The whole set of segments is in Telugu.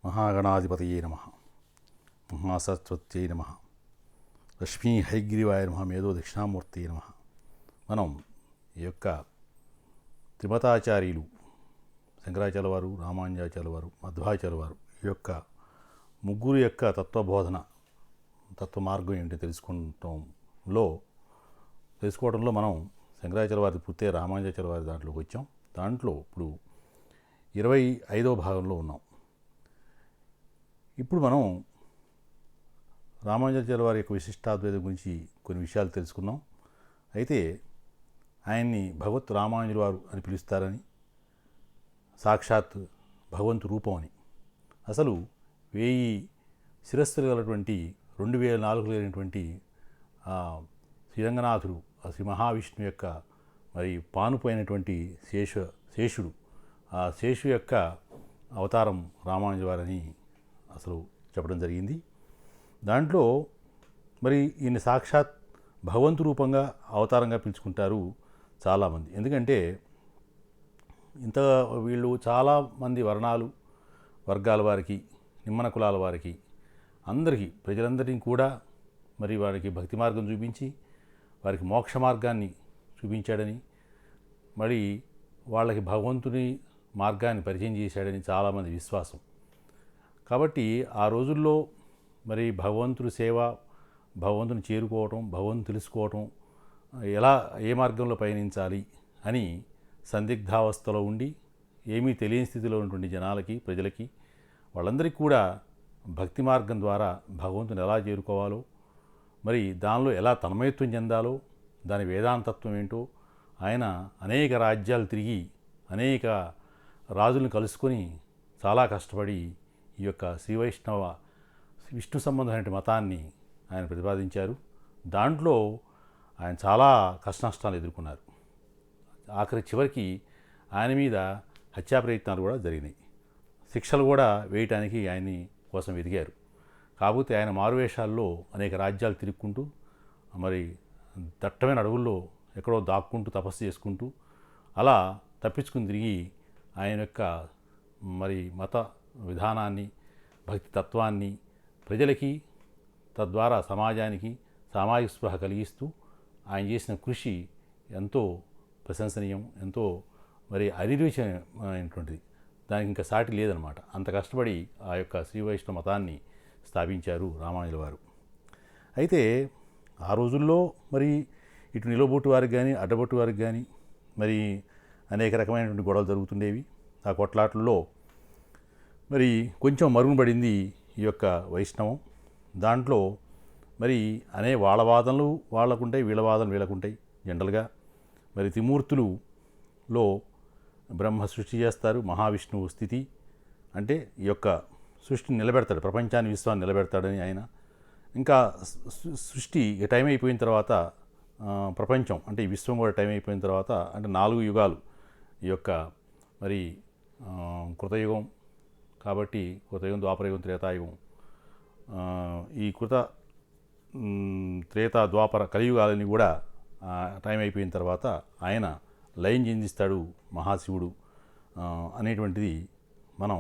మహాగణాధిపతయే నమః. మహాసరస్వత్యై నమః. లక్ష్మీ హైగ్రీవాయ నమః. మేధో దక్షిణామూర్తయే నమః. మనం ఈ యొక్క త్రిమతాచార్యులు శంకరాచార్యుల వారు, రామానుజాచార్యుల వారు, మధ్వాచార్యుల వారు ఈ యొక్క ముగ్గురు యొక్క తత్వబోధన, తత్వ మార్గం ఏంటి తెలుసుకోవడంలో మనం శంకరాచార్యుల వారి పూర్తి, రామానుజాచార్యుల వారి దాంట్లోకి వచ్చాం. దాంట్లో ఇప్పుడు 25వ భాగంలో ఉన్నాం. ఇప్పుడు మనం రామానుజాచార్యుల వారి యొక్క విశిష్టాద్వైతం గురించి కొన్ని విషయాలు తెలుసుకున్నాం. అయితే ఆయన్ని భగవత్ రామానుజుల వారు అని పిలుస్తారని, సాక్షాత్ భగవంతు రూపం అని, అసలు 1000 శిరస్సులు గలటువంటి 2004 లేనటువంటి శ్రీరంగనాథుడు, శ్రీ మహావిష్ణు యొక్క మరి పానుపోయినటువంటి శేషుడు, ఆ శేషు యొక్క అవతారం రామానుజుల వారని అసలు చెప్పడం జరిగింది. దాంట్లో మరి ఈయన సాక్షాత్ భగవంతు రూపంగా అవతారంగా పిలుచుకుంటారు చాలామంది. ఎందుకంటే వీళ్ళు చాలామంది వర్గాల వారికి, నిమ్మన కులాల వారికి, అందరికీ, ప్రజలందరినీ కూడా మరి వారికి భక్తి మార్గం చూపించి వారికి మోక్ష మార్గాన్ని చూపించాడని, మరి వాళ్ళకి భగవంతుని మార్గాన్ని పరిచయం చేశాడని చాలామంది విశ్వాసం. కాబట్టి ఆ రోజుల్లో మరి భగవంతుడి సేవ, భగవంతుని చేరుకోవటం, భగవంతుని తెలుసుకోవటం, ఏ మార్గంలో పయనించాలి అని సందిగ్ధావస్థలో ఉండి ఏమీ తెలియని స్థితిలో ఉన్నటువంటి ప్రజలకి వాళ్ళందరికీ కూడా భక్తి మార్గం ద్వారా భగవంతుని ఎలా చేరుకోవాలో, మరి దానిలో ఎలా తన్మయత్వం చెందాలో, దాని వేదాంతత్వం ఏంటో ఆయన అనేక రాజ్యాలు తిరిగి అనేక రాజులను కలుసుకొని చాలా కష్టపడి ఈ యొక్క శ్రీవైష్ణవ విష్ణు సంబంధమైన మతాన్ని ఆయన ప్రతిపాదించారు. దాంట్లో ఆయన చాలా కష్టనష్టాలు ఎదుర్కొన్నారు. చివరికి ఆయన మీద హత్యా ప్రయత్నాలు కూడా జరిగినాయి. శిక్షలు కూడా వేయటానికి ఆయన్ని కోసం ఎదిగారు. కాకపోతే ఆయన మారువేషాల్లో అనేక రాజ్యాలు తిరుక్కుంటూ, మరి దట్టమైన అడవుల్లో ఎక్కడో దాక్కుంటూ తపస్సు చేసుకుంటూ అలా తప్పించుకుని తిరిగి ఆయన యొక్క మరి మత విధానాన్ని, భక్తి తత్వాన్ని ప్రజలకి, తద్వారా సమాజానికి సామాజిక స్పృహ కలిగిస్తూ ఆయన చేసిన కృషి ఎంతో ప్రశంసనీయం, ఎంతో మరి అనిర్వచనమైనటువంటిది. దానికి ఇంకా సాటి లేదనమాట. అంత కష్టపడి ఆ యొక్క శ్రీ వైష్ణవ మతాన్ని స్థాపించారు రామానుజుల వారు. అయితే ఆ రోజుల్లో మరి ఇటు నిలబొట్టు వారికి కానీ, అడ్డబొట్టు వారికి కానీ మరి అనేక రకమైనటువంటి గొడవలు జరుగుతుండేవి. ఆ కొట్లాట్లలో మరి కొంచెం మరుగునబడింది ఈ యొక్క వైష్ణవం. దాంట్లో మరి వాళ్ళ వాదనలు వాళ్ళకుంటాయి, వీళ్ళ వాదనలు వీళ్ళకుంటాయి. జనరల్గా మరి త్రిమూర్తులలో బ్రహ్మ సృష్టి చేస్తారు, మహావిష్ణువు స్థితి అంటే ఈ యొక్క సృష్టిని నిలబెడతాడు, ప్రపంచాన్ని, విశ్వాన్ని నిలబెడతాడని ఆయన. ఇంకా సృష్టి టైం అయిపోయిన తర్వాత ప్రపంచం అంటే ఈ విశ్వం కూడా టైం అయిపోయిన తర్వాత అంటే 4 యుగాలు ఈ యొక్క మరి కృతయుగం కాబట్టి కృతయుగం, ద్వాపరయుగం, త్రేతాయుగం, ఈ త్రేతా, ద్వాపర, కలియుగాలని కూడా టైం అయిపోయిన తర్వాత ఆయన లయం చెందిస్తాడు మహాశివుడు అనేటువంటిది మనం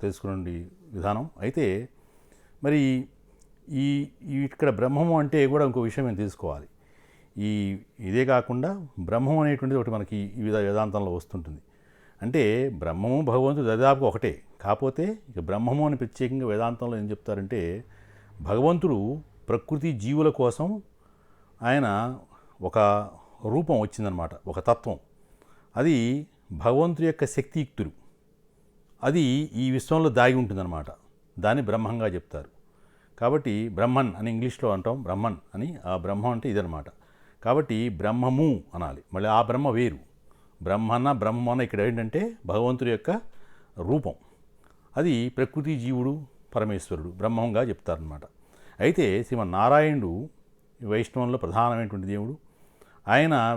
తెలుసుకునే విధానం. అయితే మరి ఇక్కడ బ్రహ్మము అంటే కూడా ఇంకో విషయం మేము తెలుసుకోవాలి. ఇదే కాకుండా బ్రహ్మం అనేటువంటిది ఒకటి మనకి ఈ వేదాంతంలో వస్తుంటుంది. అంటే బ్రహ్మము భగవంతుడు దాదాపు ఒకటే. కాకపోతే ఇక బ్రహ్మము అని ప్రత్యేకంగా వేదాంతంలో ఏం చెప్తారంటే, భగవంతుడు ప్రకృతి జీవుల కోసం ఆయన ఒక రూపం వచ్చిందనమాట, ఒక తత్వం. అది భగవంతుడి యొక్క శక్తియుక్తులు, అది ఈ విశ్వంలో దాగి ఉంటుందన్నమాట. దాన్ని బ్రహ్మంగా చెప్తారు. కాబట్టి బ్రహ్మన్ అని ఇంగ్లీష్లో అంటాం, బ్రహ్మన్ అని. ఆ బ్రహ్మం అంటే ఇదనమాట. కాబట్టి బ్రహ్మము అనాలి. మళ్ళీ ఆ బ్రహ్మ వేరు. బ్రహ్మన్న ఇక్కడ ఏంటంటే భగవంతుడి యొక్క రూపం. అది ప్రకృతి జీవుడు పరమేశ్వరుడు బ్రహ్మంగా చెప్తారనమాట. అయితే శ్రీమన్నారాయణుడు వైష్ణవంలో ప్రధానమైనటువంటి దేవుడు.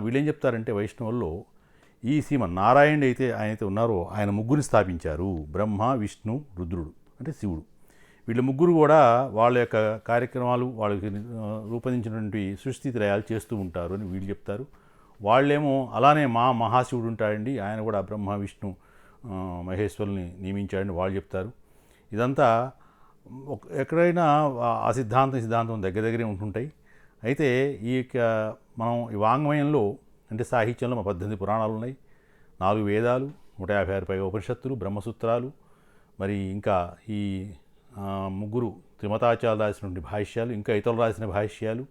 వీళ్ళేం చెప్తారంటే వైష్ణవుల్లో ఈ శ్రీమన్నారాయణుడు ఆయనైతే ఉన్నారో ఆయన ముగ్గురిని స్థాపించారు. బ్రహ్మ, విష్ణు, రుద్రుడు అంటే శివుడు. వీళ్ళ ముగ్గురు కూడా వాళ్ళ యొక్క కార్యక్రమాలు, వాళ్ళకి రూపొందించినటువంటి సృష్టిత్రయాలు చేస్తూ ఉంటారు అని వీళ్ళు చెప్తారు. వాళ్ళేమో అలానే మహాశివుడు ఉంటాడండి, ఆయన కూడా బ్రహ్మ, విష్ణు, మహేశ్వరుని నియమించాడని వాళ్ళు చెప్తారు. ఇదంతా ఎక్కడైనా ఆ సిద్ధాంతం దగ్గర దగ్గరే ఉంటుంటాయి. అయితే ఈ మనం ఈ వాంగ్మయంలో అంటే సాహిత్యంలో 18 పురాణాలు ఉన్నాయి, 4 వేదాలు, 156 పైగా ఉపనిషత్తులు, బ్రహ్మసూత్రాలు, మరి ఇంకా ఈ ముగ్గురు త్రిమతాచార్యులు రాసినటువంటి భాష్యాలు, ఇంకా ఇతరులు రాసిన భాష్యాలు,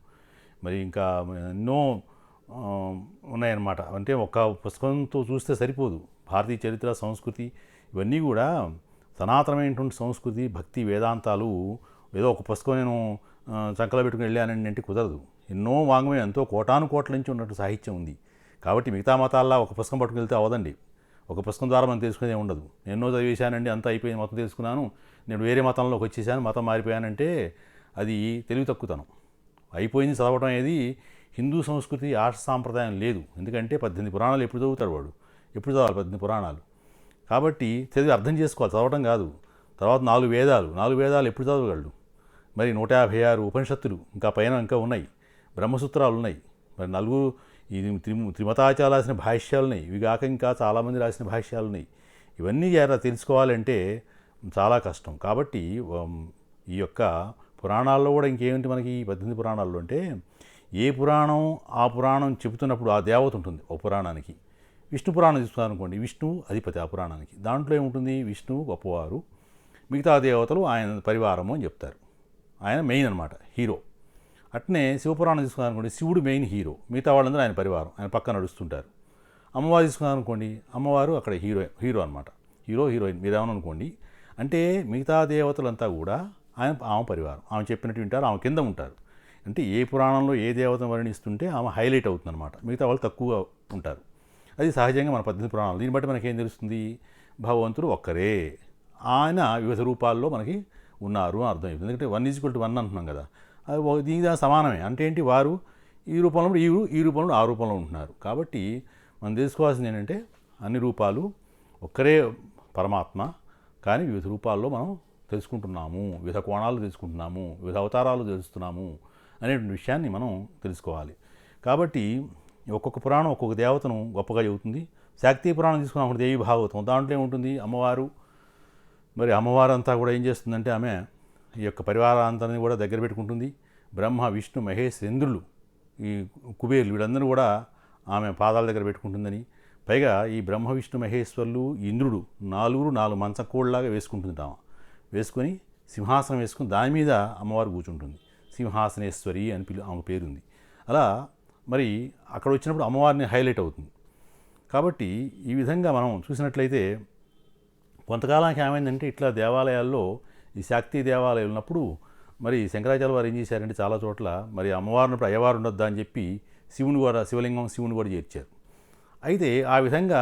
మరి ఇంకా ఎన్నో ఉన్నాయన్నమాట. అంటే ఒక పుస్తకంతో చూస్తే సరిపోదు. భారతీయ చరిత్ర, సంస్కృతి ఇవన్నీ కూడా సనాతనమైనటువంటి సంస్కృతి, భక్తి, వేదాంతాలు ఏదో ఒక పుస్తకం నేను చంకలో పెట్టుకుని వెళ్ళానండి అంటే కుదరదు. ఎన్నో వాంగ్మయం, ఎంతో కోటాను కోట్ల నుంచి ఉన్నట్టు సాహిత్యం ఉంది. కాబట్టి మిగతా మతాల్లో ఒక పుస్తకం పట్టుకుని వెళ్తే అవదండి. ఒక పుస్తకం ద్వారా మనం తెలుసుకునే ఉండదు. ఎన్నో చదివేశానండి, అంతా అయిపోయింది, మొత్తం తెలుసుకున్నాను, నేను వేరే మతంలోకి వచ్చేసాను, మతం మారిపోయానంటే అది తెలివి తక్కువతనం. అయిపోయింది చదవడం అనేది హిందూ సంస్కృతి, ఆర్ష సాంప్రదాయం లేదు. ఎందుకంటే 18 పురాణాలు ఎప్పుడు చదువుతాడు వాడు? ఎప్పుడు చదవాలి 18 పురాణాలు? కాబట్టి చదివి అర్థం చేసుకోవాలి, చదవడం కాదు. తర్వాత 4 వేదాలు ఎప్పుడు చదవగలడు? మరి 156 ఉపనిషత్తులు, ఇంకా పైన ఇంకా ఉన్నాయి, బ్రహ్మసూత్రాలు ఉన్నాయి, మరి నలుగురు ఈ త్రిమతాచార్యులు రాసిన భాష్యాలు ఉన్నాయి, ఇవి కాక ఇంకా చాలామంది రాసిన భాష్యాలు ఉన్నాయి. ఇవన్నీ తెలుసుకోవాలంటే చాలా కష్టం. కాబట్టి ఈ యొక్క పురాణాల్లో కూడా ఇంకేమిటి మనకి 18 పురాణాల్లో అంటే ఏ పురాణం ఆ పురాణం చెబుతున్నప్పుడు ఆ దేవత ఉంటుంది. ఒక పురాణానికి విష్ణు పురాణం తీసుకున్నారనుకోండి, విష్ణువు అధిపతి ఆ పురాణానికి. దాంట్లో ఏముంటుంది? విష్ణువు గొప్పవారు, మిగతా దేవతలు ఆయన పరివారము అని చెప్తారు. ఆయన మెయిన్ అనమాట, హీరో. అట్నే శివపురాణం తీసుకున్నారనుకోండి, శివుడు మెయిన్ హీరో, మిగతా వాళ్ళందరూ ఆయన పరివారం, ఆయన పక్కన నడుస్తుంటారు. అమ్మవారు తీసుకున్నారనుకోండి, అమ్మవారు అక్కడ హీరో అనమాట, హీరోయిన్ మీరేమని అనుకోండి. అంటే మిగతా దేవతలంతా కూడా ఆమె పరివారం, ఆమె చెప్పినట్టు వింటారు, ఆమె కింద ఉంటారు. అంటే ఏ పురాణంలో ఏ దేవతను వర్ణిస్తుంటే ఆమె హైలైట్ అవుతుందన్నమాట, మిగతా వాళ్ళు తక్కువ ఉంటారు. అది సహజంగా మన 18 పురాణాలు. దీన్ని బట్టి మనకేం తెలుస్తుంది? భగవంతుడు ఒక్కరే, ఆయన వివిధ రూపాల్లో మనకి ఉన్నారు అని అర్థం. ఎందుకంటే 1:1 అంటున్నాం కదా, అది దీనికి సమానమే. అంటే ఏంటి? వారు ఈ రూపంలో ఈ రూపంలో ఆ రూపంలో ఉంటున్నారు. కాబట్టి మనం తెలుసుకోవాల్సింది ఏంటంటే అన్ని రూపాలు ఒక్కరే పరమాత్మ, కానీ వివిధ రూపాల్లో మనం తెలుసుకుంటున్నాము, వివిధ కోణాలు తెలుసుకుంటున్నాము, వివిధ అవతారాలు తెలుస్తున్నాము అనేటువంటి విషయాన్ని మనం తెలుసుకోవాలి. కాబట్టి ఒక్కొక్క పురాణం ఒక్కొక్క దేవతను గొప్పగా చెబుతుంది. శాక్తీయ పురాణం తీసుకున్నప్పుడు దేవి భాగవతం, దాంట్లో ఏముంటుంది? అమ్మవారు. మరి అమ్మవారు అంతా కూడా ఏం చేస్తుందంటే ఆమె ఈ యొక్క పరివారాంతరిని కూడా దగ్గర పెట్టుకుంటుంది. బ్రహ్మ, విష్ణు, మహేష్, ఇంద్రులు, ఈ కుబేరులు, వీళ్ళందరూ కూడా ఆమె పాదాల దగ్గర పెట్టుకుంటుందని. పైగా ఈ బ్రహ్మ, విష్ణు, మహేశ్వరులు, ఇంద్రుడు నాలుగు మంచం కోళ్ళలాగా వేసుకుంటుంది. వేసుకొని సింహాసనం వేసుకుని దాని మీద అమ్మవారు కూర్చుంటుంది. సింహాసనేశ్వరి అని ఆమె పేరుంది. అలా మరి అక్కడ వచ్చినప్పుడు అమ్మవారిని హైలైట్ అవుతుంది. కాబట్టి ఈ విధంగా మనం చూసినట్లయితే కొంతకాలానికి ఏమైందంటే ఇట్లా దేవాలయాల్లో ఈ శాక్తీ దేవాలయాలు ఉన్నప్పుడు మరి శంకరాచార్య వారు ఏం చేశారంటే చాలా చోట్ల మరి అమ్మవారినప్పుడు అయ్యవారు ఉండొద్దా అని చెప్పి శివలింగం శివుని కూడా చేర్చారు. అయితే ఆ విధంగా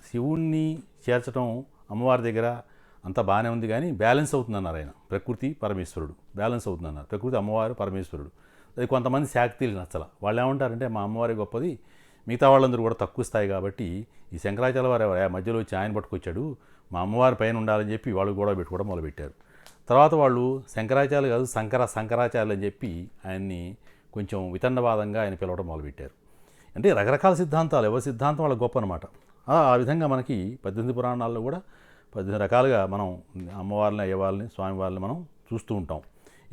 శివుణ్ణి చేర్చడం అమ్మవారి దగ్గర అంతా బాగానే ఉంది, కానీ బ్యాలెన్స్ అవుతుందన్నారు ఆయన. ప్రకృతి పరమేశ్వరుడు బ్యాలెన్స్ అవుతుందన్నారు, ప్రకృతి అమ్మవారు పరమేశ్వరుడు. అది కొంతమంది శాక్తీలు నచ్చల. వాళ్ళు ఏమంటారంటే మా అమ్మవారి గొప్పది, మిగతా వాళ్ళందరూ కూడా తక్కువ స్థాయి, కాబట్టి ఈ శంకరాచార్య వారు మధ్యలో వచ్చి ఆయన పట్టుకొచ్చాడు, మా అమ్మవారి పైన ఉండాలని చెప్పి వాళ్ళు గొడవ పెట్టుకోవడం మొదలుపెట్టారు. తర్వాత వాళ్ళు శంకరాచార్యులు కాదు శంకరాచార్యులు అని చెప్పి ఆయన్ని కొంచెం వితండవాదంగా ఆయన పిలవడం మొదలుపెట్టారు. అంటే రకరకాల సిద్ధాంతాలు, ఎవరి సిద్ధాంతం వాళ్ళ గొప్ప అనమాట. ఆ విధంగా మనకి 18 పురాణాల్లో కూడా 18 రకాలుగా మనం అమ్మవారిని, అయ్యవారిని, స్వామివారిని మనం చూస్తూ ఉంటాం.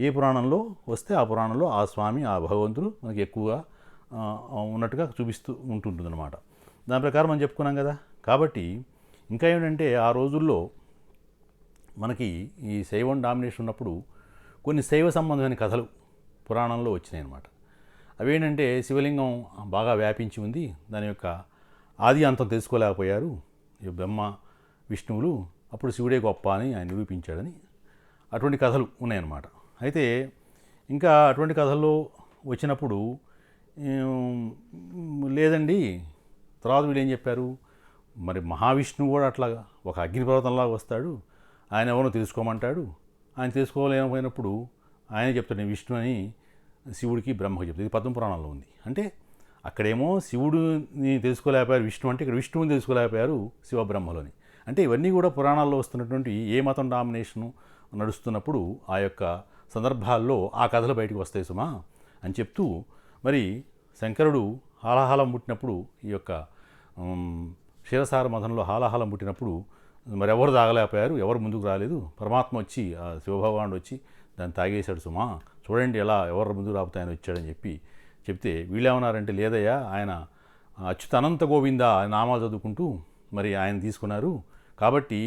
ఏ పురాణంలో వస్తే ఆ పురాణంలో ఆ స్వామి, ఆ భగవంతుడు మనకి ఎక్కువగా ఉన్నట్టుగా చూపిస్తూ ఉంటుంటుందన్నమాట. దాని ప్రకారం మనం చెప్పుకున్నాం కదా. కాబట్టి ఇంకా ఏమిటంటే ఆ రోజుల్లో మనకి ఈ శైవం డామినేషన్ ఉన్నప్పుడు కొన్ని శైవ సంబంధమైన కథలు పురాణంలో వచ్చినాయి అన్నమాట. అవేంటంటే శివలింగం బాగా వ్యాపించి ఉంది, దాని యొక్క ఆది అంతం తెలుసుకోలేకపోయారు ఈ బ్రహ్మ విష్ణువులు, అప్పుడు శివుడే గొప్ప అని ఆయన నిరూపించాడని అటువంటి కథలు ఉన్నాయన్నమాట. అయితే ఇంకా అటువంటి కథల్లో వచ్చినప్పుడు లేదండి, తర్వాత వీళ్ళు ఏం చెప్పారు, మరి మహావిష్ణువు కూడా అట్లా ఒక అగ్నిపర్వతంలాగా వస్తాడు, ఆయన ఎవరో తెలుసుకోమంటాడు, ఆయన తెలుసుకోలేకపోయినప్పుడు ఆయనే చెప్తాడు నేను విష్ణు అని శివుడికి బ్రహ్మకి చెప్తాడు. ఇది 18 పురాణాల్లో ఉంది. అంటే అక్కడేమో శివుడిని తెలుసుకోలేకపోయారు విష్ణు, అంటే ఇక్కడ విష్ణువుని తెలుసుకోలేకపోయారు శివబ్రహ్మలోని. అంటే ఇవన్నీ కూడా పురాణాల్లో వస్తున్నటువంటి ఏ మతం డామినేషను నడుస్తున్నప్పుడు ఆ యొక్క సందర్భాల్లో ఆ కథలు బయటకు వస్తాయి సుమా అని చెప్తూ, మరి శంకరుడు హాలాహలం పుట్టినప్పుడు, ఈ యొక్క క్షీరసార మథంలో హాలాహలం పుట్టినప్పుడు మరి ఎవరు తాగలేకపోయారు, ఎవరు ముందుకు రాలేదు. పరమాత్మ వచ్చి ఆ శివభగవానుడు వచ్చి దాన్ని తాగేశాడు సుమా, చూడండి ఎలా ఎవరు ముందుకు రాకపోతే ఆయన వచ్చాడని చెప్తే వీళ్ళేమన్నారంటే లేదయ్యా ఆయన అచ్యుత అనంత గోవింద ఆయన నామాలు చదువుకుంటూ మరి ఆయన తీసుకున్నారు. కాబట్టి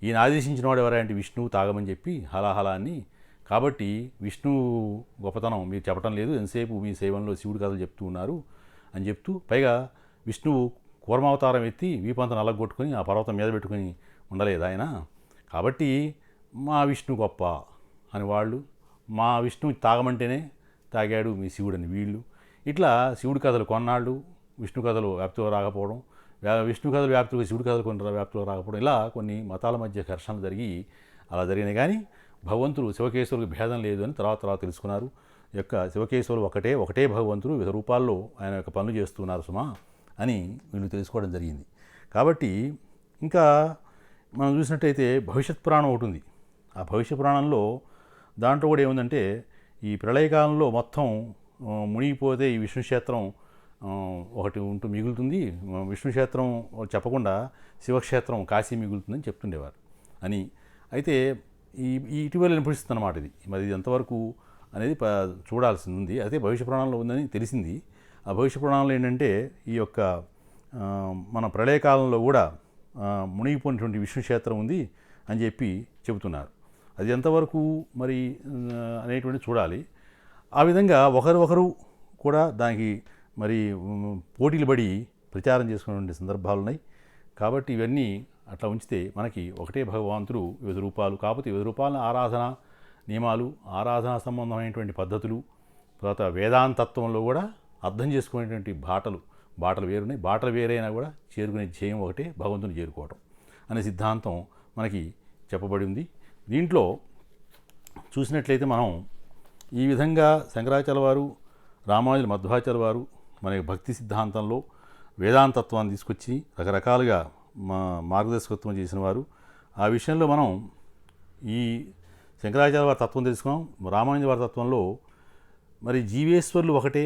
ఈయన ఆదేశించిన వాడు ఎవరంటే విష్ణువు తాగమని చెప్పి హలాహలా అని. కాబట్టి విష్ణువు గొప్పతనం మీరు చెప్పడం లేదు, ఎంతసేపు మీ సేవనలో శివుడి కథలు చెప్తూ ఉన్నారు అని చెప్తూ, పైగా విష్ణువు కూర్మావతారం ఎత్తి వీపంతా నల్లగొట్టుకొని ఆ పర్వతం మీద పెట్టుకొని ఉండలేదు ఆయన. కాబట్టి మా విష్ణు గొప్ప అని వాళ్ళు, మా విష్ణువు తాగమంటేనే తాగాడు మీ శివుడని వీళ్ళు. ఇట్లా శివుడి కథలు కొన్నాళ్ళు విష్ణు కథలు వ్యాప్తిలో రాకపోవడం, విష్ణు కథలు వ్యాప్తిలో శివుడి కథలు కొన్ని వ్యాప్తిలో రాకపోవడం, ఇలా కొన్ని మతాల మధ్య ఘర్షణలు జరిగి అలా జరిగినాయి. కానీ భగవంతుడు శివకేశవులకు భేదం లేదు అని తర్వాత తెలుసుకున్నారు. యొక్క శివకేశవులు ఒకటే భగవంతుడు వివిధ రూపాల్లో ఆయన యొక్క పనులు చేస్తున్నారు సుమా అని వీళ్ళు తెలుసుకోవడం జరిగింది. కాబట్టి ఇంకా మనం చూసినట్టయితే భవిష్యత్ పురాణం ఒకటి ఉంది. ఆ భవిష్య పురాణంలో దాంట్లో కూడా ఏముందంటే ఈ ప్రళయకాలంలో మొత్తం మునిగిపోతే ఈ విష్ణు క్షేత్రం ఒకటి మిగులుతుంది, విష్ణు క్షేత్రం చెప్పకుండా శివక్షేత్రం కాశీ మిగులుతుందని చెప్తుండేవారు అని. అయితే ఈ ఇటీవల వినిపిస్తుంది అన్నమాట ఇది. మరి ఇది ఎంతవరకు అనేది చూడాల్సింది ఉంది. అయితే భవిష్య పురాణంలో ఉందని తెలిసింది. ఆ భవిష్య పురాణంలో ఏంటంటే ఈ యొక్క మన ప్రళయకాలంలో కూడా మునిగిపోయినటువంటి విష్ణు క్షేత్రం ఉంది అని చెప్పి చెబుతున్నారు. అది ఎంతవరకు మరి అనేటువంటి చూడాలి. ఆ విధంగా ఒకరు కూడా దానికి మరి పోటీలు పడి ప్రచారం చేసుకునే సందర్భాలు ఉన్నాయి. కాబట్టి ఇవన్నీ అట్లా ఉంచితే మనకి ఒకటే భగవంతుడు వివిధ రూపాలు, కాకపోతే వివిధ రూపాల ఆరాధన నియమాలు, ఆరాధనా సంబంధమైనటువంటి పద్ధతులు, తర్వాత వేదాంతత్వంలో కూడా అర్థం చేసుకునేటువంటి బాటలు వేరున్నాయి. బాటలు వేరైనా కూడా చేరుకునే ధ్యేయం ఒకటే, భగవంతుని చేరుకోవటం అనే సిద్ధాంతం మనకి చెప్పబడి ఉంది. దీంట్లో చూసినట్లయితే మనం ఈ విధంగా శంకరాచార్య వారు, రామానుజులు, మధ్వాచార్య వారు మన భక్తి సిద్ధాంతంలో వేదాంతత్వాన్ని తీసుకొచ్చి రకరకాలుగా మార్గదర్శకత్వం చేసిన వారు. ఆ విషయంలో మనం ఈ శంకరాచార్య వారి తత్వం తెలుసుకున్నాం. రామానుజ వారి తత్వంలో మరి జీవేశ్వరులు ఒకటే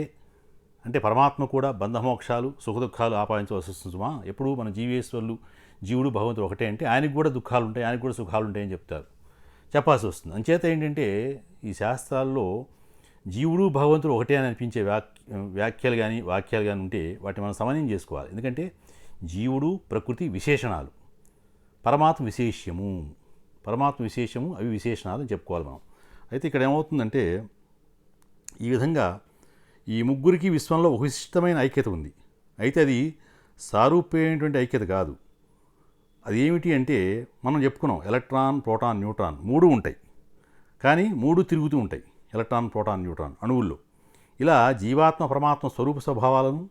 అంటే పరమాత్మ కూడా బంధమోక్షాలు సుఖదుఖాలు ఆపాదించవలసి వస్తుందా? ఎప్పుడు మన జీవేశ్వరులు జీవుడు భగవంతుడు ఒకటే అంటే ఆయనకు కూడా దుఃఖాలు ఉంటాయి, ఆయనకు కూడా సుఖాలు ఉంటాయని చెప్పాల్సి వస్తుంది. అంచేత ఏంటంటే ఈ శాస్త్రాల్లో జీవుడు భగవంతుడు ఒకటే అని అనిపించే వ్యాఖ్యలు కానీ వాక్యాలు కానీ ఉంటే వాటిని మనం సమన్వయం చేసుకోవాలి. ఎందుకంటే జీవుడు ప్రకృతి విశేషణాలు, పరమాత్మ విశేషము అవి విశేషణాలు అని చెప్పుకోవాలి మనం. అయితే ఇక్కడ ఏమవుతుందంటే ఈ విధంగా ఈ ముగ్గురికి విశ్వంలో ఒక విశిష్టమైన ఐక్యత ఉంది. అయితే అది సారూప్యమైనటువంటి ఐక్యత కాదు. అది ఏమిటి అంటే మనం చెప్పుకున్నాం, ఎలక్ట్రాన్, ప్రోటాన్, న్యూట్రాన్ 3 ఉంటాయి. కానీ 3 తిరుగుతూ ఉంటాయి, ఎలక్ట్రాన్, ప్రోటాన్, న్యూట్రాన్ అణువుల్లో. ఇలా జీవాత్మ పరమాత్మ స్వరూప స్వభావాలను,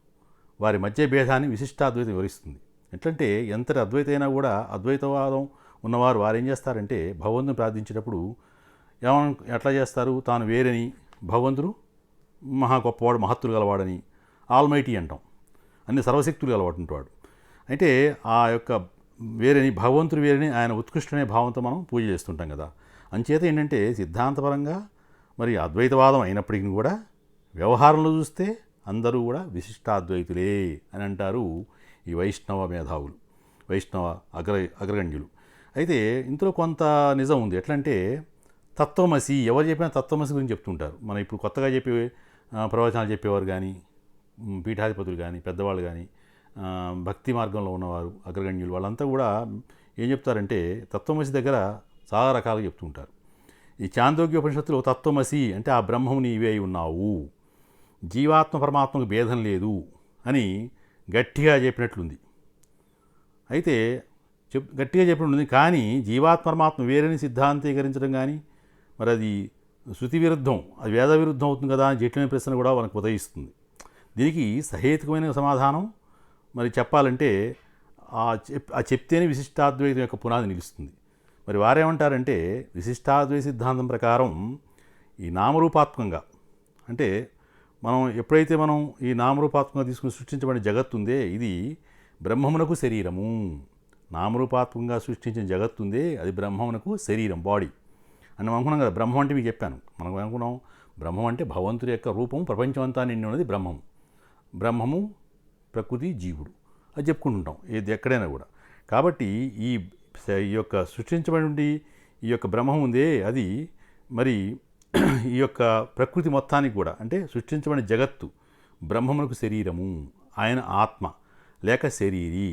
వారి మధ్య భేదాన్ని విశిష్టాద్వైతం వివరిస్తుంది. ఎట్లంటే ఎంతటి అద్వైతైనా కూడా అద్వైతవాదం ఉన్నవారు వారు ఏం చేస్తారంటే భగవంతుని ప్రార్థించేటప్పుడు ఎట్లా చేస్తారు, తాను వేరని, భగవంతుడు మహా గొప్పవాడు, మహత్తులు గలవాడని, ఆల్మైటీ అంటాం, అన్ని సర్వశక్తులు గలవాడు. అంటే ఆ యొక్క వేరని, భగవంతుడు వేరని ఆయన ఉత్కృష్టనే భావంతో మనం పూజ చేస్తుంటాం కదా. అంచేత ఏంటంటే సిద్ధాంతపరంగా మరి అద్వైతవాదం అయినప్పటికీ కూడా వ్యవహారంలో చూస్తే అందరూ కూడా విశిష్టాద్వైతులే అని అంటారు ఈ వైష్ణవ మేధావులు, వైష్ణవ అగ్రగణ్యులు. అయితే ఇందులో కొంత నిజం ఉంది. ఎట్లంటే తత్వమసి, ఎవరు చెప్పినా తత్వమసి గురించి చెప్తుంటారు. మనం ఇప్పుడు కొత్తగా చెప్పే ప్రవచనాలు చెప్పేవారు కానీ, పీఠాధిపతులు కానీ, పెద్దవాళ్ళు కానీ, భక్తి మార్గంలో ఉన్నవారు అగ్రగణ్యులు వాళ్ళంతా కూడా ఏం చెప్తారంటే తత్వమసి దగ్గర చాలా రకాలుగా చెప్తుంటారు. ఈ చాందోగ్య ఉపనిషత్తులో తత్వమసి అంటే ఆ బ్రహ్మము నీవే ఉన్నావు, జీవాత్మ పరమాత్మకు భేదం లేదు అని గట్టిగా చెప్పినట్లుంది. అయితే గట్టిగా చెప్పినట్లుంది. కానీ జీవాత్మ పరమాత్మ వేరని సిద్ధాంతీకరించడం కానీ మరి అది శృతి విరుద్ధం, అది వేద విరుద్ధం అవుతుంది కదా అని జటిలమైన ప్రశ్న కూడా మనకు ఉదయిస్తుంది. దీనికి సహేతుకమైన సమాధానం మరి చెప్పాలంటే చెప్తేనే విశిష్టాద్వైతం యొక్క పునాది నిలుస్తుంది. మరి వారేమంటారంటే విశిష్టాద్వైత సిద్ధాంతం ప్రకారం ఈ నామరూపాత్మకంగా అంటే ఎప్పుడైతే మనం ఈ నామరూపాత్మకంగా తీసుకుని సృష్టించబడిన జగత్తు ఉందే ఇది బ్రహ్మమునకు శరీరము. నామరూపాత్మకంగా సృష్టించిన జగత్తు ఉందే అది బ్రహ్మమునకు శరీరం, బాడీ అని మనం అనుకున్నాం కదా. బ్రహ్మం అంటే మీకు చెప్పాను, మనం అనుకున్నాం బ్రహ్మం అంటే భగవంతుడి యొక్క రూపం, ప్రపంచం అంతా నిండి ఉన్నది బ్రహ్మము ప్రకృతి జీవుడు అది చెప్పుకుంటుంటాం ఏది ఎక్కడైనా కూడా. కాబట్టి ఈ ఈ యొక్క సృష్టించబడి ఈ యొక్క బ్రహ్మం ఉందే అది మరి ఈ యొక్క ప్రకృతి మొత్తానికి కూడా అంటే సృష్టించబడిన జగత్తు బ్రహ్మమునకు శరీరము, ఆయన ఆత్మ లేక శరీరీ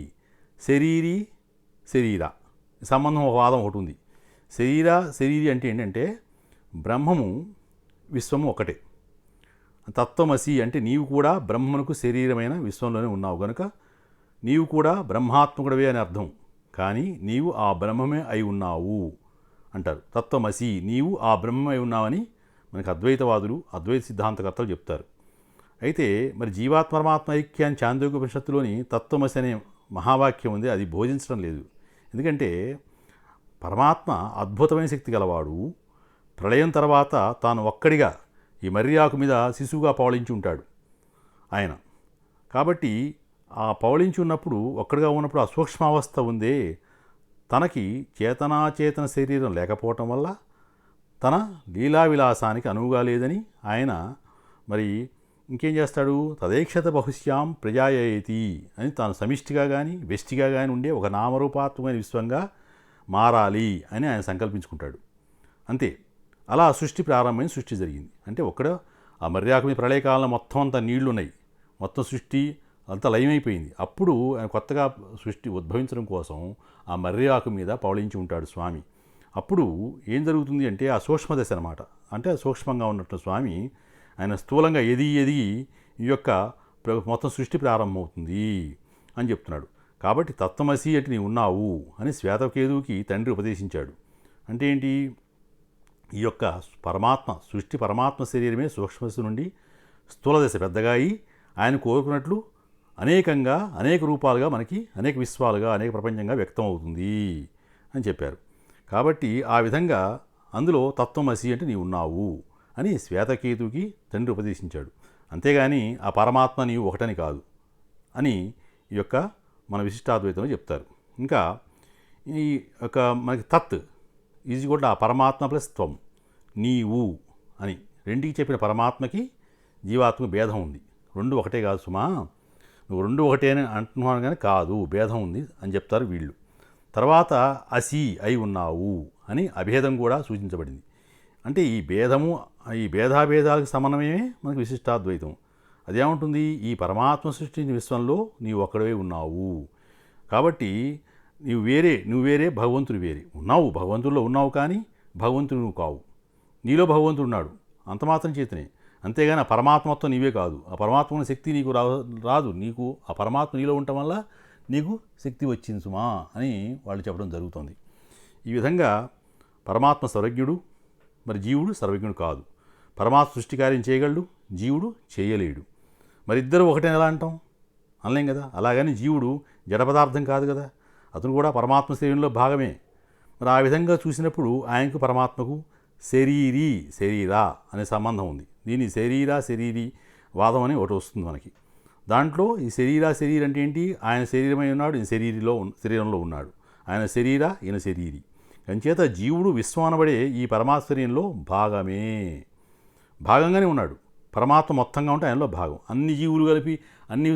శరీర సంబంధం ఒక వాదం ఒకటి ఉంది. శరీరి అంటే ఏంటంటే బ్రహ్మము విశ్వము ఒకటే. తత్వమసి అంటే నీవు కూడా బ్రహ్మమునకు శరీరమైన విశ్వంలోనే ఉన్నావు కనుక నీవు కూడా బ్రహ్మాత్మకుడవే అని అర్థం. కానీ నీవు ఆ బ్రహ్మమే అయి ఉన్నావు అంటారు. తత్వమసి నీవు ఆ బ్రహ్మమే అయి ఉన్నావని మనకి అద్వైతవాదులు అద్వైత సిద్ధాంతకర్తలు చెప్తారు. అయితే మరి జీవాత్మ పరమాత్మ ఐక్యాన్ని చాందోగ్యోపనిషత్తులోని తత్వమసి అనే మహావాక్యం ఉంది, అది బోధించడం లేదు. ఎందుకంటే పరమాత్మ అద్భుతమైన శక్తి గలవాడు. ప్రళయం తర్వాత తాను ఒక్కడిగా ఈ మర్రి ఆకు మీద శిశువుగా పవళించి ఉంటాడు ఆయన. కాబట్టి ఆ పవళించి ఉన్నప్పుడు ఒక్కడిగా ఉన్నప్పుడు ఆ సూక్ష్మావస్థ ఉందే, తనకి చేతనాచేతన శరీరం లేకపోవటం వల్ల తన లీలా విలాసానికి అనువుగా లేదని ఆయన మరి ఇంకేం చేస్తాడు, తదేక్షత బహుశ్యాం ప్రజాయతి అని తాను సమిష్టిగా కానీ వ్యష్టిగా కానీ ఉండే ఒక నామరూపాత్మకమైన విశ్వంగా మారాలి అని ఆయన సంకల్పించుకుంటాడు. అంతే. అలా సృష్టి ప్రారంభమైన సృష్టి జరిగింది. అంటే ఒక్కడ ఆ మర్యాకు మీద ప్రళయకాలంలో మొత్తం అంతా నీళ్లున్నాయి, మొత్తం సృష్టి అంతా లయమైపోయింది. అప్పుడు ఆయన కొత్తగా సృష్టి ఉద్భవించడం కోసం ఆ మర్రి ఆకు మీద పవళించి ఉంటాడు స్వామి. అప్పుడు ఏం జరుగుతుంది అంటే ఆ సూక్ష్మదశ అనమాట. అంటే సూక్ష్మంగా ఉన్నట్టు స్వామి ఆయన స్థూలంగా ఎదిగి ఈ యొక్క మొత్తం సృష్టి ప్రారంభమవుతుంది అని చెప్తున్నాడు. కాబట్టి తత్వమసి అంటే నీవు ఉన్నావు అని శ్వేతకేతువుకి తండ్రి ఉపదేశించాడు. అంటే ఏంటి, ఈ యొక్క పరమాత్మ సృష్టి పరమాత్మ శరీరమే సూక్ష్మదశ నుండి స్థూలదశ పెద్దగా అయి ఆయన కోరుకున్నట్లు అనేకంగా అనేక రూపాలుగా మనకి అనేక విశ్వాలుగా అనేక ప్రపంచంగా వ్యక్తం అవుతుంది అని చెప్పారు. కాబట్టి ఆ విధంగా అందులో తత్వమసి అంటే నీవు ఉన్నావు అని శ్వేతకేతువుకి తండ్రి ఉపదేశించాడు. అంతేగాని ఆ పరమాత్మ నీవు ఒకటని కాదు అని ఈ యొక్క మన విశిష్టాద్వైతంలో చెప్తారు. ఇంకా ఈ యొక్క మనకి తత్ ఈజ్ కూడా ఆ పరమాత్మ ప్లస్ త్వం నీవు అని రెండుకి చెప్పిన పరమాత్మకి జీవాత్మకి భేదం ఉంది. రెండు ఒకటే కాదు సుమా, నువ్వు రెండు ఒకటే అని అంటున్నాను కానీ కాదు, భేదం ఉంది అని చెప్తారు వీళ్ళు. తర్వాత అసి అయి ఉన్నావు అని అభేదం కూడా సూచించబడింది. అంటే ఈ భేదము ఈ భేదాభేదాలకు సమన్వయమే మనకు విశిష్టాద్వైతం. అదేముంటుంది, ఈ పరమాత్మ సృష్టించిన విశ్వంలో నీవు ఒక్కడవే ఉన్నావు. కాబట్టి నువ్వు వేరే భగవంతుడు వేరే ఉన్నావు, భగవంతుడిలో ఉన్నావు కానీ భగవంతుడు నువ్వు కావు. నీలో భగవంతుడు ఉన్నాడు అంత మాత్రం చేతనే, అంతేగాని ఆ పరమాత్మత్వం నీవే కాదు. ఆ పరమాత్మ శక్తి నీకు రాదు, నీకు ఆ పరమాత్మ నీలో ఉండటం వల్ల నీకు శక్తి వచ్చింది సుమా అని వాళ్ళు చెప్పడం జరుగుతుంది. ఈ విధంగా పరమాత్మ సర్వజ్ఞుడు, మరి జీవుడు సర్వజ్ఞుడు కాదు. పరమాత్మ సృష్టి కార్యం చేయగలడు, జీవుడు చేయలేడు. మరి ఇద్దరు ఒకటే ఎలా అంటాం, అనలేం కదా. అలాగని జీవుడు జడ పదార్థం కాదు కదా, అతను కూడా పరమాత్మ శరీరంలో భాగమే. మరి ఆ విధంగా చూసినప్పుడు ఆయనకు పరమాత్మకు శరీరా అనే సంబంధం ఉంది. దీని శరీరీ వాదం అని ఒకటి వస్తుంది మనకి. దాంట్లో ఈ శరీరం అంటే ఏంటి, ఆయన శరీరమై ఉన్నాడు, ఈయన శరీరంలో ఉన్నాడు. ఆయన ఈయన శరీరి. అంచేత జీవుడు విశ్వం అనబడే ఈ పరమాత్మ శరీరంలో భాగంగానే ఉన్నాడు. పరమాత్మ మొత్తంగా ఉంటే ఆయనలో భాగం. అన్ని జీవులు కలిపి అన్ని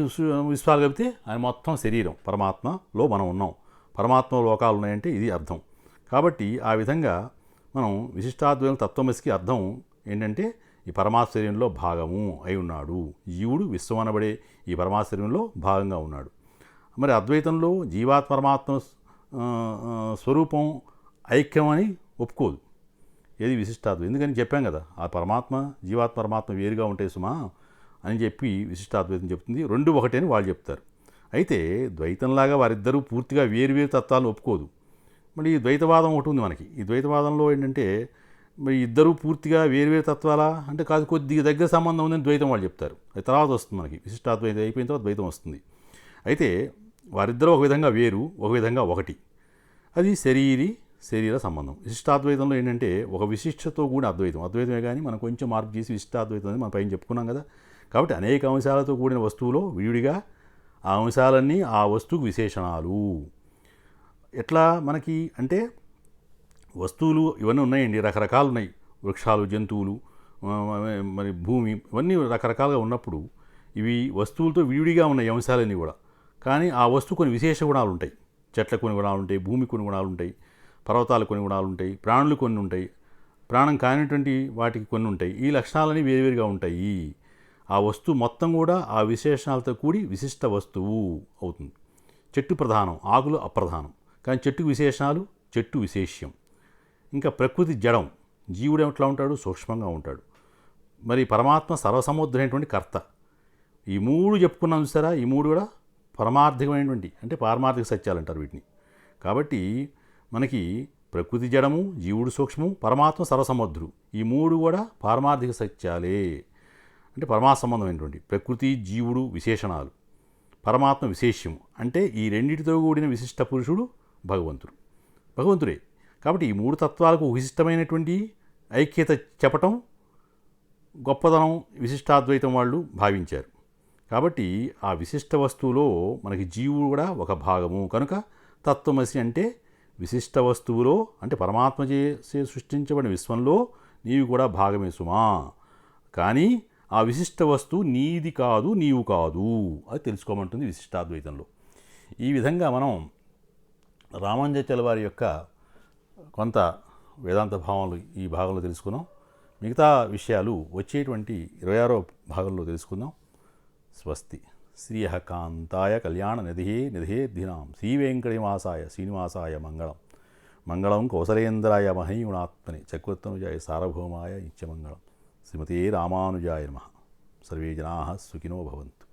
విశ్వాలు కలిపితే ఆయన మొత్తం శరీరం. పరమాత్మలో మనం ఉన్నాం, పరమాత్మ లోకాలు ఉన్నాయంటే ఇది అర్థం. కాబట్టి ఆ విధంగా మనం విశిష్టాద్వైతం తత్వమసికి అర్థం ఏంటంటే ఈ పరమాత్మ శరీరంలో భాగము అయి ఉన్నాడు. జీవుడు విశ్వం అనబడే ఈ పరమాత్మ శరీరంలో భాగంగా ఉన్నాడు. మరి అద్వైతంలో జీవాత్మ పరమాత్మ స్వరూపం ఐక్యం అని ఒప్పుకోదు. ఏది విశిష్టాద్వైతం. ఎందుకని చెప్పాం కదా, ఆ పరమాత్మ జీవాత్మ పరమాత్మ వేరుగా ఉంటాయి సుమా అని చెప్పి విశిష్టాద్వైతం చెప్తుంది. రెండు ఒకటే అని వాళ్ళు చెప్తారు. అయితే ద్వైతంలాగా వారిద్దరూ పూర్తిగా వేరు తత్వాలను ఒప్పుకోదు. మరి ఈ ద్వైతవాదం ఒకటి ఉంది మనకి. ఈ ద్వైతవాదంలో ఏంటంటే మరి ఇద్దరూ పూర్తిగా వేరు తత్వాలా అంటే కాదు, కొద్దిగా దగ్గర సంబంధం ఉందని ద్వైతం వాళ్ళు చెప్తారు. అది తర్వాత వస్తుంది మనకి, విశిష్టాద్వైతం అయిపోయిన తర్వాత ద్వైతం వస్తుంది. అయితే వారిద్దరూ ఒక విధంగా వేరు, ఒక విధంగా ఒకటి. అది శరీర సంబంధం. విశిష్టాద్వైతంలో ఏంటంటే ఒక విశిష్టతో కూడిన అద్వైతమే కానీ మనం కొంచెం మార్పు చేసి విశిష్టాద్వైతం అని మనం పైన చెప్పుకున్నాం కదా. కాబట్టి అనేక అంశాలతో కూడిన వస్తువులో విడివిడిగా ఆ అంశాలన్నీ ఆ వస్తువుకు విశేషణాలు. ఎట్లా మనకి అంటే వస్తువులు ఇవన్నీ ఉన్నాయండి, రకరకాలు ఉన్నాయి. వృక్షాలు, జంతువులు, మరి భూమి, ఇవన్నీ రకరకాలుగా ఉన్నప్పుడు ఇవి వస్తువులతో విడివిడిగా ఉన్నాయి అంశాలన్నీ కూడా. కానీ ఆ వస్తువు కొన్ని విశేష గుణాలు ఉంటాయి, చెట్ల కొన్ని గుణాలు ఉంటాయి, భూమి కొన్ని గుణాలు ఉంటాయి, పర్వతాలు కొన్ని గుణాలు ఉంటాయి, ప్రాణులు కొన్ని ఉంటాయి, ప్రాణం కానిటువంటి వాటికి కొన్ని ఉంటాయి. ఈ లక్షణాలని వేరువేరుగా ఉంటాయి. ఆ వస్తువు మొత్తం కూడా ఆ విశేషణాలతో కూడి విశిష్ట వస్తువు అవుతుంది. చెట్టు ప్రధానం, ఆకులు అప్రధానం. కానీ చెట్టుకు విశేషణాలు, చెట్టు విశేష్యం. ఇంకా ప్రకృతి జడం, జీవుడు ఎట్లా ఉంటాడు? సూక్ష్మంగా ఉంటాడు. మరి పరమాత్మ సర్వసముద్రైనటువంటి కర్త. ఈ మూడు చెప్పుకున్నాం చూసారా, ఈ మూడు కూడా పరమార్థికమైనటువంటి అంటే పారమార్థిక సత్యాలు అంటారు వీటిని. కాబట్టి మనకి ప్రకృతి జడము, జీవుడు సూక్ష్మము, పరమాత్మ సర్వసముద్రుడు, ఈ మూడు కూడా పారమార్థిక సత్యాలే. అంటే పరమాత్మ సంబంధమైనటువంటి ప్రకృతి జీవుడు విశేషణాలు, పరమాత్మ విశేష్యం. అంటే ఈ రెండింటితో కూడిన విశిష్ట పురుషుడు భగవంతుడే. కాబట్టి ఈ మూడు తత్వాలకు విశిష్టమైనటువంటి ఐక్యత చెప్పటం గొప్పతనం విశిష్టాద్వైతం వాళ్ళు భావించారు. కాబట్టి ఆ విశిష్ట వస్తువులో మనకి జీవుడు కూడా ఒక భాగము కనుక తత్వమసి అంటే విశిష్ట వస్తువులో అంటే పరమాత్మ చేసే సృష్టించబడిన విశ్వంలో నీవు కూడా భాగమే సుమా. కానీ ఆ విశిష్ట వస్తువు నీది కాదు, నీవు కాదు, అది తెలుసుకోమంటుంది విశిష్టాద్వైతంలో. ఈ విధంగా మనం రామానుజాచార్యుల వారి యొక్క కొంత వేదాంత భావనలు ఈ భాగంలో తెలుసుకున్నాం. మిగతా విషయాలు వచ్చేటువంటి 26వ భాగంలో తెలుసుకుందాం. స్వస్తి. శ్రీయ కాంతాయ కళ్యాణ నిధేర్ధినాం శ్రీవేంకటనివాసాయ శ్రీనివాసాయ మంగళం. మంగళం కౌసలేంద్రాయ మహనీయునాత్మని చక్రవర్తనుజాయ సార్వభౌమాయ నిత్యమంగళం. శ్రీమతే రామానుజాయ నమః. సర్వే జనాః సుఖినో భవంతు.